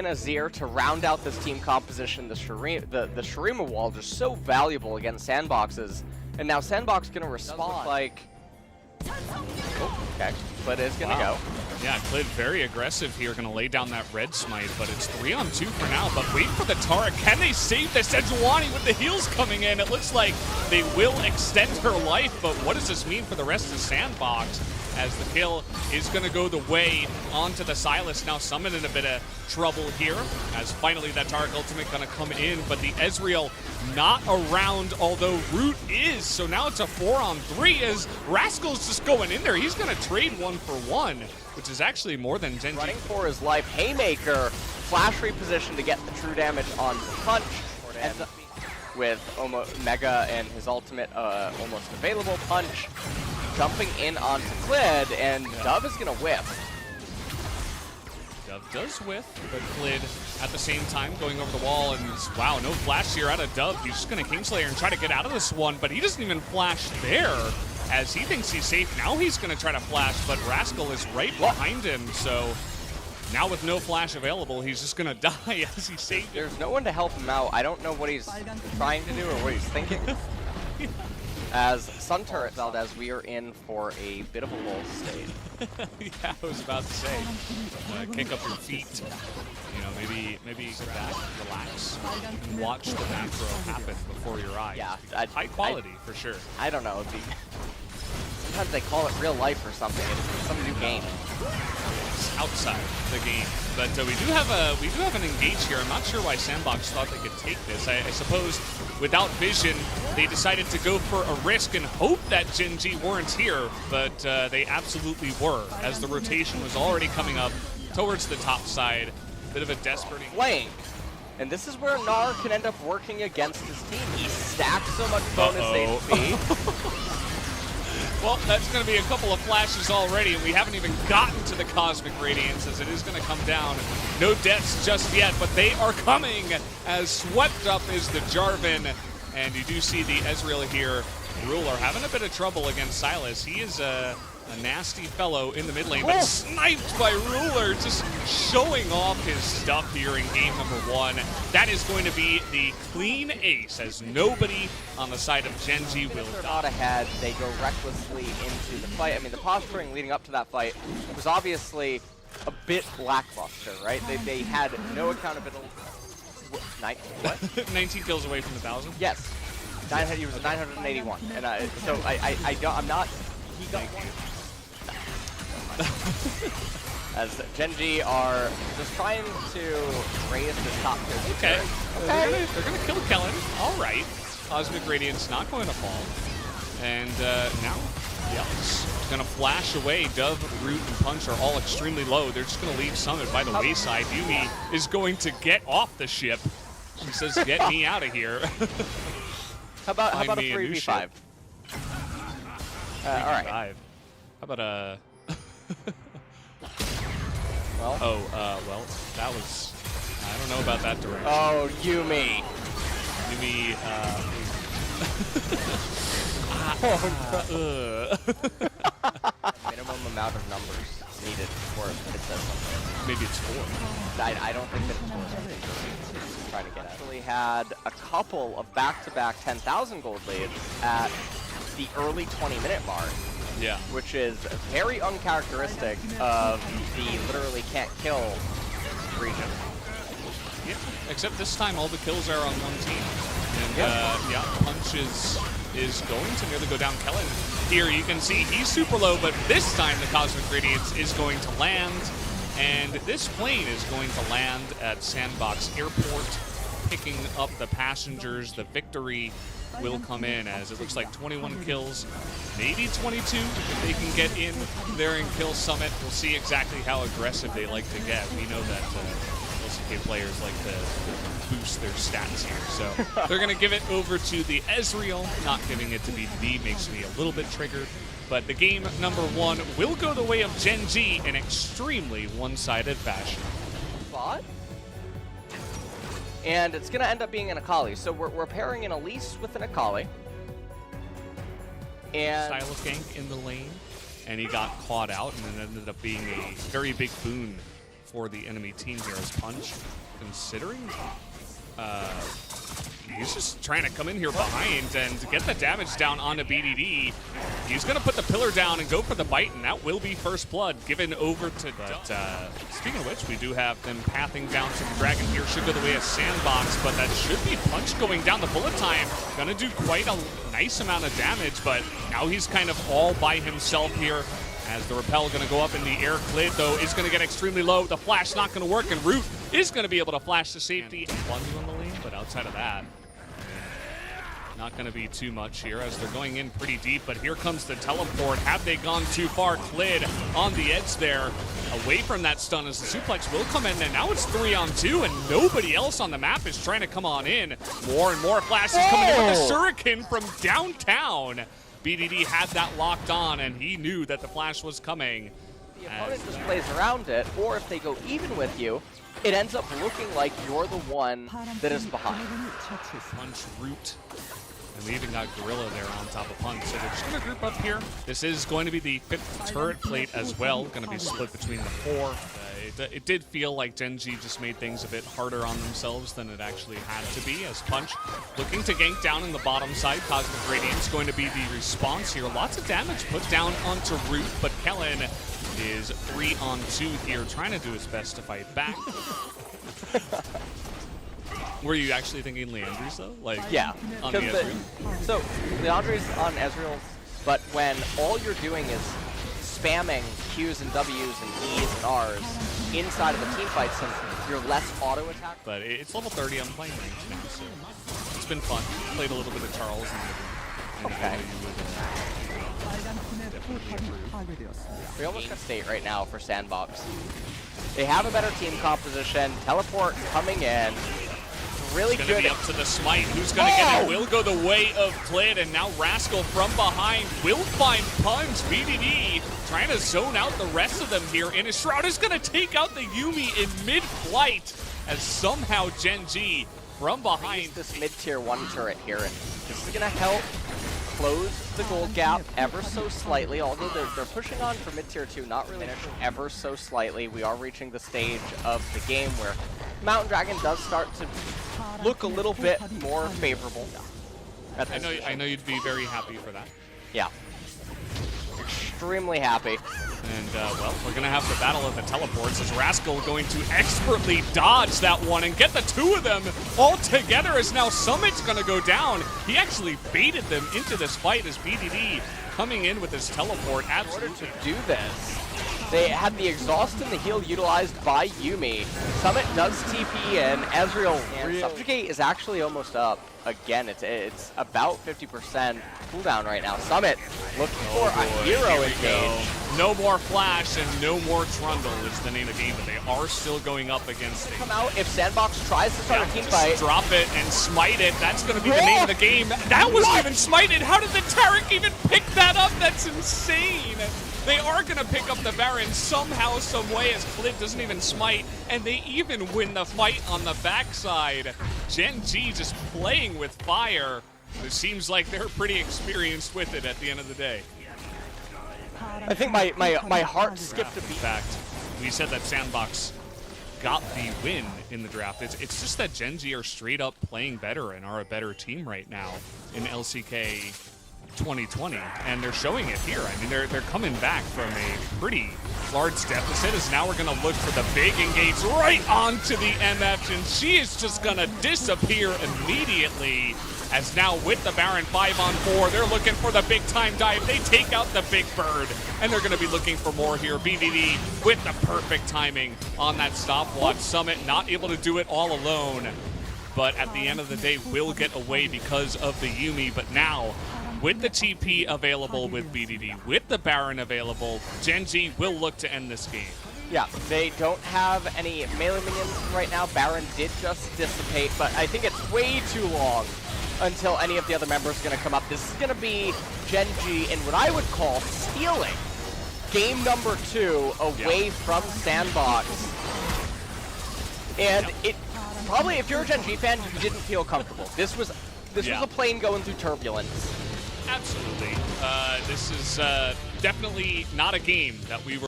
an Azir to round out this team composition. The Shurima wall just so valuable against Sandboxes, and now Sandbox gonna respond like. Oh, okay, Clid is gonna go. Yeah, Clid very aggressive here, gonna lay down that red smite, but it's 3-on-2 for now. But wait for the Tara. Can they save the Sejuani with the heals coming in? It looks like they will extend her life, but what does this mean for the rest of Sandbox? As the kill is gonna go the way onto the Sylas, now summoned in a bit of trouble here, as finally that Taric ultimate gonna come in, but the Ezreal not around, although Root is, so now it's a 4-on-3 as Rascal's just going in there. He's gonna trade 1-for-1, which is actually more than Genji. Running for his life, Haymaker, flash reposition to get the true damage on Punch, and with Mega and his ultimate almost available. Punch jumping in onto Clid, and Dove is gonna whiff. Dove does whiff, but Clid at the same time going over the wall, and wow, no flash here out of Dove. He's just gonna Kingslayer and try to get out of this one, but he doesn't even flash there, as he thinks he's safe. Now he's gonna try to flash, but Rascal is right behind him, so now with no flash available, he's just gonna die as he's safe. There's no one to help him out. I don't know what he's trying to do or what he's thinking. As Sun Turret Valdez, we are in for a bit of a lull state. Yeah, I was about to say, kick up your feet. You know, maybe sit back, relax, and watch the macro happen before your eyes. Yeah, high quality for sure. I don't know. Sometimes they call it real life or something. It's some new game. It's outside the game, but we do have an engage here. I'm not sure why Sandbox thought they could take this. I suppose without vision, they decided to go for a risk and hope that Genji weren't here, but they absolutely were, as the rotation was already coming up towards the top side. Bit of a desperate flank. And this is where Gnar can end up working against his team. He stacks so much bonus HP. Well, that's going to be a couple of flashes already, and we haven't even gotten to the Cosmic Radiance, as it is going to come down. No deaths just yet, but they are coming, as swept up is the Jarvan. And you do see the Ezreal here. Ruler having a bit of trouble against Sylas. He is a nasty fellow in the mid lane, but sniped by Ruler, just showing off his stuff here in game number 1. That is going to be the clean ace, as nobody on the side of Genji will die. Not ahead, they go recklessly into the fight. I mean, the posturing leading up to that fight was obviously a bit lackluster, right? They had no accountability. What? 19 kills away from 1,000? Yes. He was 981. And I'm not. He got one. As Genji are just trying to raise the top tier. Okay. They're gonna kill Kellen. All right. Cosmic Radiance not going to fall. And now, Yelps gonna flash away. Dove, Root, and Punch are all extremely low. They're just gonna leave Summit by the wayside. Yumi is going to get off the ship. She says, "Get me out of here." How about a 3v5? All right. How about a? Well. Well, that was. I don't know about that direction. Oh, Yumi. Yumi. Minimum amount of numbers needed before it says something. Maybe it's 4. I don't think that it's 4. Trying to get actually had a couple of back-to-back 10,000 gold leads at the early 20-minute mark. Yeah. Which is very uncharacteristic of the literally can't kill region. Yeah. Except this time all the kills are on one team. And yeah, Punch is going to nearly go down Kellen. Here you can see he's super low, but this time the Cosmic Radiance is going to land. And this plane is going to land at Sandbox Airport, picking up the passengers. The victory will come in, as it looks like 21 kills, maybe 22 if they can get in there and kill Summit. We'll see exactly how aggressive they like to get. We know that LCK players like to boost their stats here. So they're going to give it over to the Ezreal. Not giving it to B2B makes me a little bit triggered. But the game number 1 will go the way of Genji in extremely one-sided fashion. Bot? And it's going to end up being an Akali. So we're pairing an Elise with an Akali. And Style of gank in the lane, and he got caught out, and it ended up being a very big boon for the enemy team here as Punch considering he's just trying to come in here behind and get the damage down onto BDD. He's going to put the pillar down and go for the bite, and that will be first blood given over to... But speaking of which, we do have them pathing down to the Dragon here. Should go the way of Sandbox, but that should be Punch going down the bullet time. Going to do quite a nice amount of damage, but now he's kind of all by himself here. As the rappel going to go up in the air. Clid, though, is going to get extremely low. The flash not going to work, and Root is going to be able to flash to safety. One on the lane, but outside of that, not going to be too much here as they're going in pretty deep. But here comes the teleport. Have they gone too far? Clid on the edge there, away from that stun as the suplex will come in. And now it's 3-on-2, and nobody else on the map is trying to come on in. More and more flashes coming in with the Shuriken from downtown. BDD had that locked on, and he knew that the flash was coming. The opponent just plays around it, or if they go even with you, it ends up looking like you're the one that is behind. Punch, Root, and we even got Gorilla there on top of Punch. So they're just going to group up here. This is going to be the 5th turret plate as well, going to be split between the 4. It did feel like Gen G just made things a bit harder on themselves than it actually had to be, as Punch looking to gank down in the bottom side. Cosmic Radiance going to be the response here. Lots of damage put down onto Root, but Kellen is 3-on-2 here, trying to do his best to fight back. Were you actually thinking Leandry's though? Like, yeah, on the Ezreal? So Leandry's on Ezreal, but when all you're doing is spamming Qs and Ws and Es and Rs inside of the team fights, and you're less auto attack. But it's level 30. I'm playing ranked now, so it's been fun. Played a little bit of Charles. And okay. We almost got state right now for Sandbox. They have a better team composition. Teleport coming in. Really good. It's going to be up to the smite. Who's going to get it? Will go the way of Clid, and now Rascal from behind will find Punch. BDD trying to zone out the rest of them here, and his Shroud is going to take out the Yuumi in mid-flight as somehow Gen G from behind. This mid-tier 1 turret here, and this is going to help close the gold gap ever so slightly, although they're pushing on for mid-tier 2, not really ever so slightly. We are reaching the stage of the game where Mountain Dragon does start to look a little bit more favorable. I know you'd be very happy for that. Yeah. Extremely happy. And, well, we're going to have the battle of the teleports as Rascal going to expertly dodge that one and get the 2 of them all together as now Summit's going to go down. He actually baited them into this fight as BDD coming in with his teleport. Absolutely. In order to do this, they had the exhaust and the heal utilized by Yuumi. Summit does TP in. Ezreal and Subjugate is actually almost up. Again, it's about 50% cooldown right now. Summit looking for a hero engage. No more Flash and no more Trundle is the name of the game, but they are still going up against it. Come out if Sandbox tries to start a team fight. Drop it and smite it. That's going to be the name of the game. That wasn't even smited. How did the Taric even pick that up? That's insane. They are going to pick up the Baron somehow, some way, as Clid doesn't even smite, and they even win the fight on the backside. Gen G just playing with fire. It seems like they're pretty experienced with it at the end of the day. I think my heart skipped a beat. In fact, we said that Sandbox got the win in the draft. It's just that Gen G are straight up playing better and are a better team right now in LCK 2020, and they're showing it here. I mean, they're coming back from a pretty large deficit, as now we're going to look for the big engage right onto the MF, and she is just going to disappear immediately, as now with the Baron 5-on-4, they're looking for the big time dive. They take out the big bird, and they're going to be looking for more here. BDD with the perfect timing on that stopwatch. Summit not able to do it all alone, but at the end of the day will get away because of the Yuumi. But now, with the TP available with BDD, with the Baron available, Gen G will look to end this game. Yeah, they don't have any melee minions right now. Baron did just dissipate, but I think it's way too long until any of the other members are going to come up. This is going to be Gen G in what I would call stealing game number 2 away from Sandbox. And it probably, if you're a Gen G fan, you didn't feel comfortable. This was a plane going through turbulence. Absolutely. This is definitely not a game that we were